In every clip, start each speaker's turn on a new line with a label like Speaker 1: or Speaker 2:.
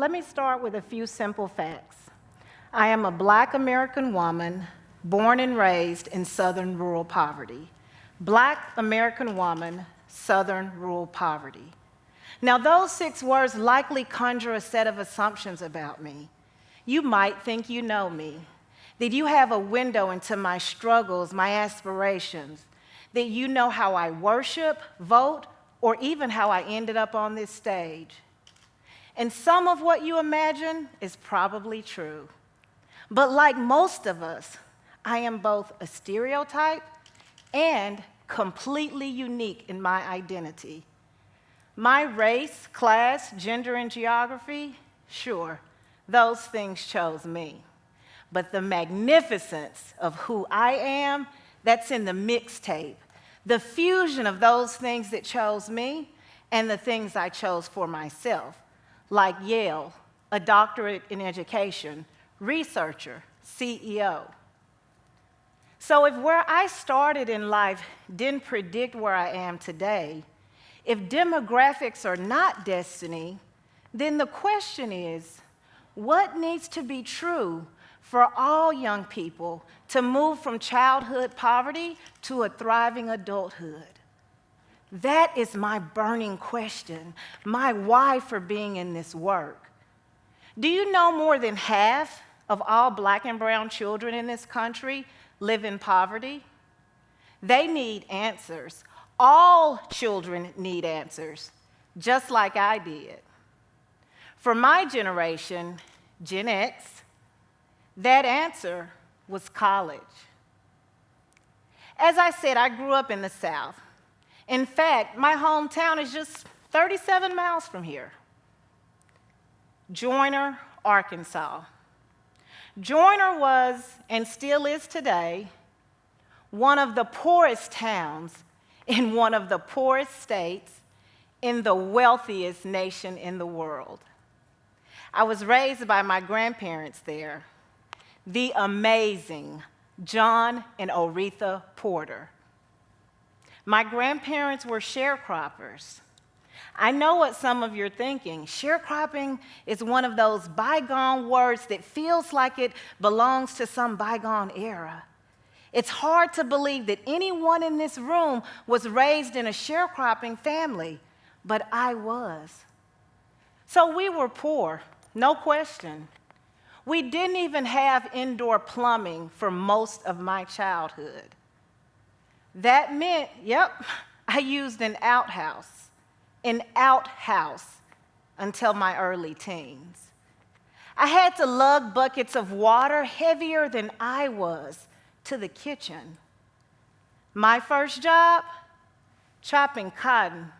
Speaker 1: Let me start with a few simple facts. I am a Black American woman born and raised in Southern rural poverty. Black American woman, Southern rural poverty. Now, those 6 words likely conjure a set of assumptions about me. You might think you know me, that you have a window into my struggles, my aspirations, that you know how I worship, vote, or even how I ended up on this stage. And some of what you imagine is probably true. But like most of us, I am both a stereotype and completely unique in my identity. My race, class, gender, and geography, sure, those things chose me. But the magnificence of who I am, that's in the mixtape. The fusion of those things that chose me and the things I chose for myself, like Yale, a doctorate in education, researcher, CEO. So if where I started in life didn't predict where I am today, if demographics are not destiny, then the question is, what needs to be true for all young people to move from childhood poverty to a thriving adulthood? That is my burning question, my why for being in this work. Do you know more than half of all Black and brown children in this country live in poverty? They need answers. All children need answers, just like I did. For my generation, Gen X, that answer was college. As I said, I grew up in the South. In fact, my hometown is just 37 miles from here. Joyner, Arkansas. Joyner was, and still is today, one of the poorest towns in one of the poorest states in the wealthiest nation in the world. I was raised by my grandparents there, the amazing John and Oretha Porter. My grandparents were sharecroppers. I know what some of you are thinking. Sharecropping is one of those bygone words that feels like it belongs to some bygone era. It's hard to believe that anyone in this room was raised in a sharecropping family, but I was. So we were poor, no question. We didn't even have indoor plumbing for most of my childhood. That meant, I used an outhouse until my early teens. I had to lug buckets of water heavier than I was to the kitchen. My first job, chopping cotton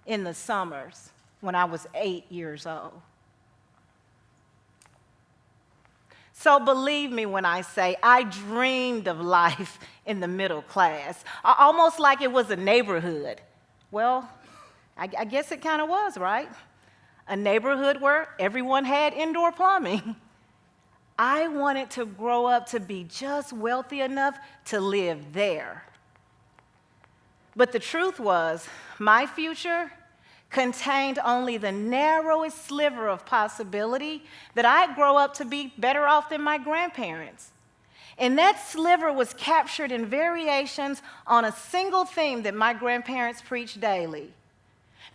Speaker 1: in the summers when I was 8 years old. So believe me when I say I dreamed of life in the middle class, almost like it was a neighborhood. Well, I guess it kind of was, right? A neighborhood where everyone had indoor plumbing. I wanted to grow up to be just wealthy enough to live there. But the truth was, my future contained only the narrowest sliver of possibility that I'd grow up to be better off than my grandparents. And that sliver was captured in variations on a single theme that my grandparents preached daily.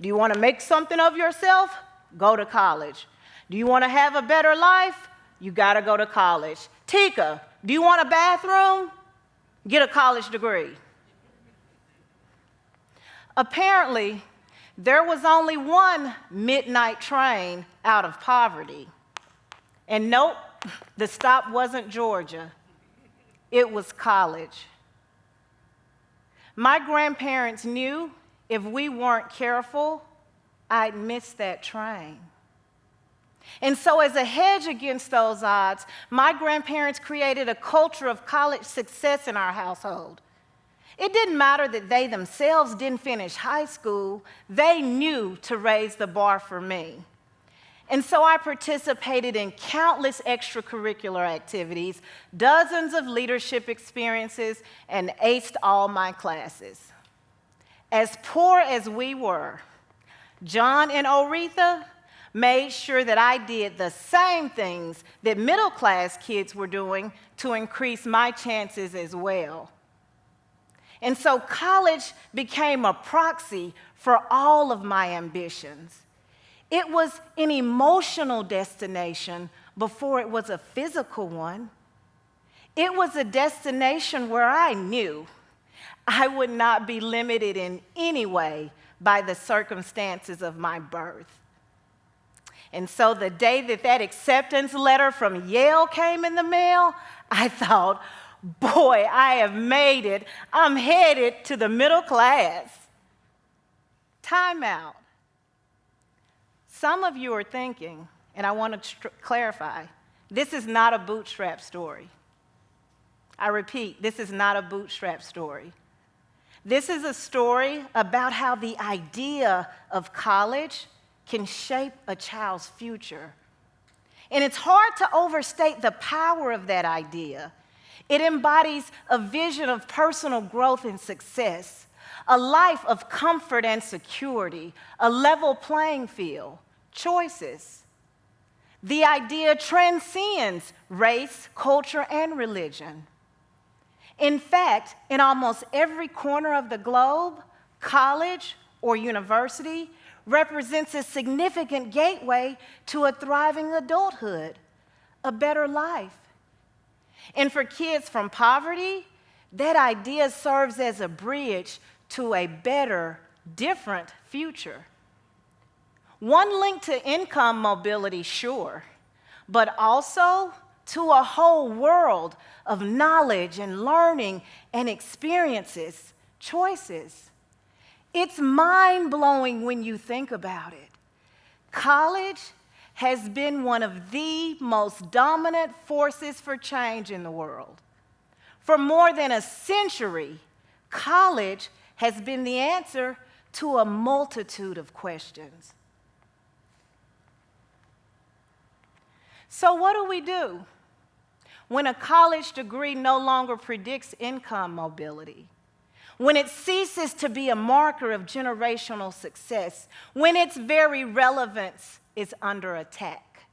Speaker 1: Do you want to make something of yourself? Go to college. Do you want to have a better life? You got to go to college. Tika, do you want a bathroom? Get a college degree. Apparently, there was only one midnight train out of poverty. And nope, the stop wasn't Georgia. It was college. My grandparents knew if we weren't careful, I'd miss that train. And so as a hedge against those odds, my grandparents created a culture of college success in our household. It didn't matter that they themselves didn't finish high school. They knew to raise the bar for me. And so I participated in countless extracurricular activities, dozens of leadership experiences, and aced all my classes. As poor as we were, John and Oretha, made sure that I did the same things that middle-class kids were doing to increase my chances as well. And so college became a proxy for all of my ambitions. It was an emotional destination before it was a physical one. It was a destination where I knew I would not be limited in any way by the circumstances of my birth. And so the day that acceptance letter from Yale came in the mail, I thought, boy, I have made it. I'm headed to the middle class. Time out. Some of you are thinking, and I want to clarify, this is not a bootstrap story. I repeat, this is not a bootstrap story. This is a story about how the idea of college can shape a child's future. And it's hard to overstate the power of that idea. It embodies a vision of personal growth and success, a life of comfort and security, a level playing field, choices. The idea transcends race, culture, and religion. In fact, in almost every corner of the globe, college or university represents a significant gateway to a thriving adulthood, a better life. And for kids from poverty, that idea serves as a bridge to a better, different future. One link to income mobility, sure, but also to a whole world of knowledge and learning and experiences, choices. It's mind-blowing when you think about it. College has been one of the most dominant forces for change in the world. For more than a century, college has been the answer to a multitude of questions. So what do we do when a college degree no longer predicts income mobility? When it ceases to be a marker of generational success, when its very relevance is under attack?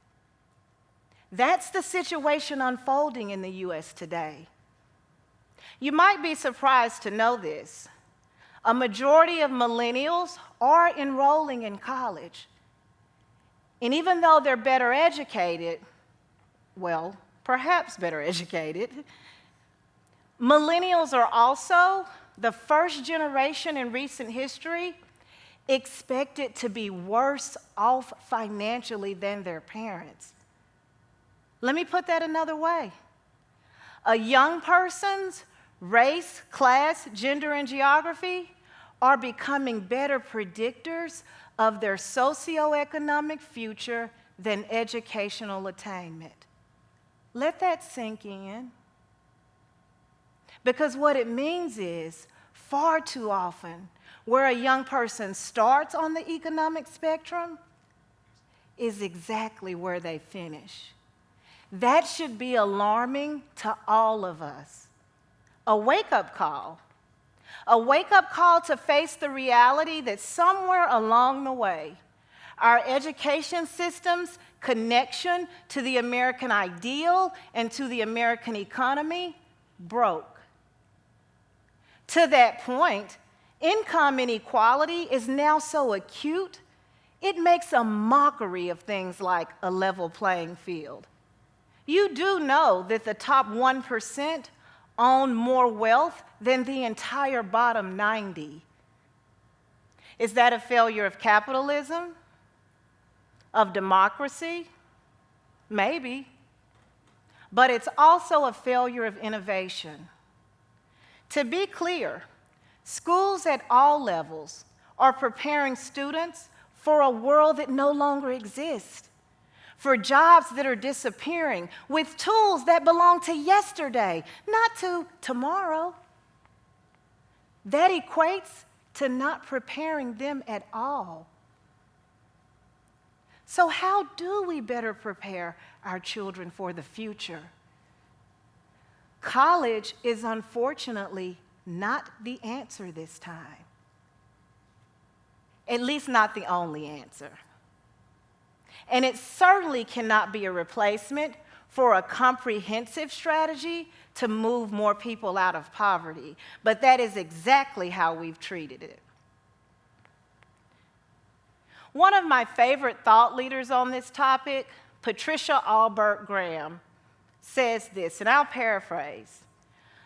Speaker 1: That's the situation unfolding in the U.S. today. You might be surprised to know this. A majority of millennials are enrolling in college. And even though they're better educated, well, perhaps better educated, millennials are also the first generation in recent history expected to be worse off financially than their parents. Let me put that another way. A young person's race, class, gender, and geography are becoming better predictors of their socioeconomic future than educational attainment. Let that sink in. Because what it means is, far too often, where a young person starts on the economic spectrum is exactly where they finish. That should be alarming to all of us. A wake-up call. A wake-up call to face the reality that somewhere along the way, our education system's connection to the American ideal and to the American economy broke. To that point, income inequality is now so acute, it makes a mockery of things like a level playing field. You do know that the top 1% own more wealth than the entire bottom 90. Is that a failure of capitalism? Of democracy? Maybe. But it's also a failure of innovation. To be clear, schools at all levels are preparing students for a world that no longer exists, for jobs that are disappearing, with tools that belong to yesterday, not to tomorrow. That equates to not preparing them at all. So how do we better prepare our children for the future? College is unfortunately not the answer this time. At least not the only answer. And it certainly cannot be a replacement for a comprehensive strategy to move more people out of poverty. But that is exactly how we've treated it. One of my favorite thought leaders on this topic, Patricia Albert Graham, says this, and I'll paraphrase.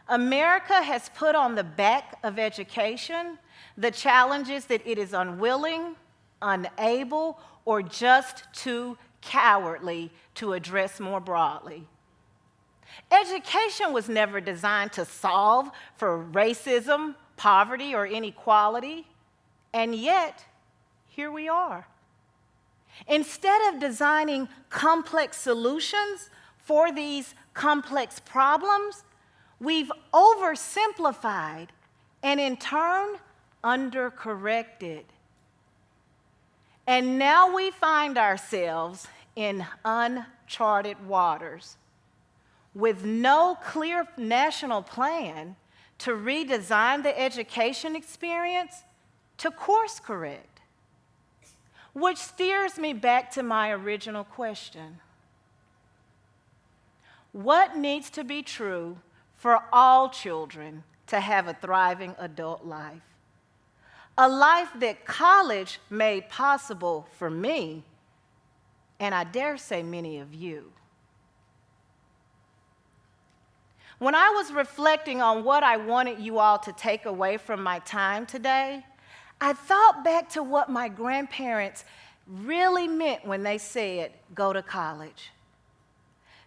Speaker 1: America has put on the back of education the challenges that it is unwilling, unable, or just too cowardly to address more broadly. Education was never designed to solve for racism, poverty, or inequality, and yet, here we are. Instead of designing complex solutions for these complex problems, we've oversimplified and in turn undercorrected. And now we find ourselves in uncharted waters with no clear national plan to redesign the education experience to course correct. Which steers me back to my original question. What needs to be true for all children to have a thriving adult life? A life that college made possible for me, and I dare say many of you. When I was reflecting on what I wanted you all to take away from my time today, I thought back to what my grandparents really meant when they said, go to college.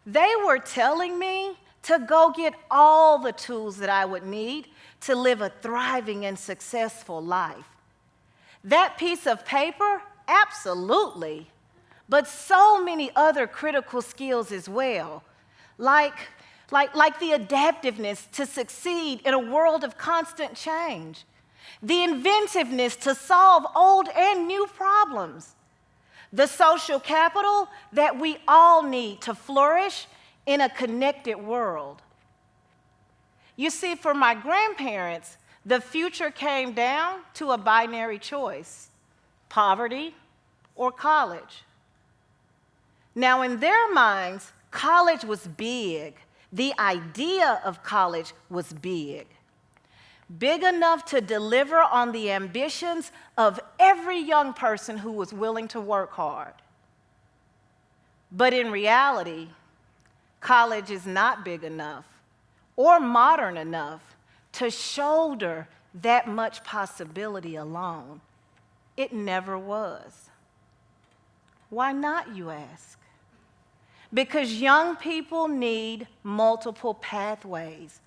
Speaker 1: They were telling me to go get all the tools that I would need to live a thriving and successful life. That piece of paper, absolutely, but so many other critical skills as well, like the adaptiveness to succeed in a world of constant change, the inventiveness to solve old and new problems, the social capital that we all need to flourish in a connected world. You see, for my grandparents, the future came down to a binary choice: poverty or college. Now, in their minds, college was big. The idea of college was big. Big enough to deliver on the ambitions of every young person who was willing to work hard. But in reality, college is not big enough or modern enough to shoulder that much possibility alone. It never was. Why not, you ask? Because young people need multiple pathways.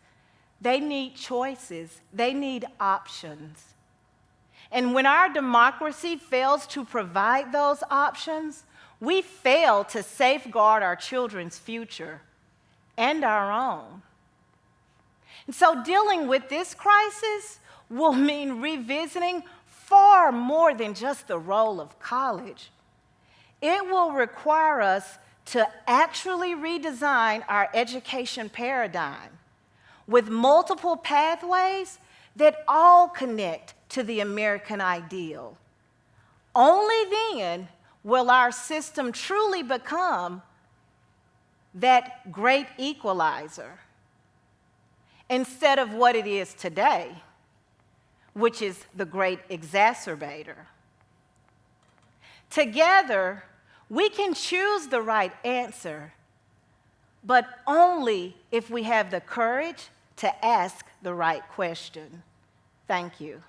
Speaker 1: They need choices. They need options. And when our democracy fails to provide those options, we fail to safeguard our children's future and our own. And so dealing with this crisis will mean revisiting far more than just the role of college. It will require us to actually redesign our education paradigm with multiple pathways that all connect to the American ideal. Only then will our system truly become that great equalizer instead of what it is today, which is the great exacerbator. Together, we can choose the right answer, but only if we have the courage to ask the right question. Thank you.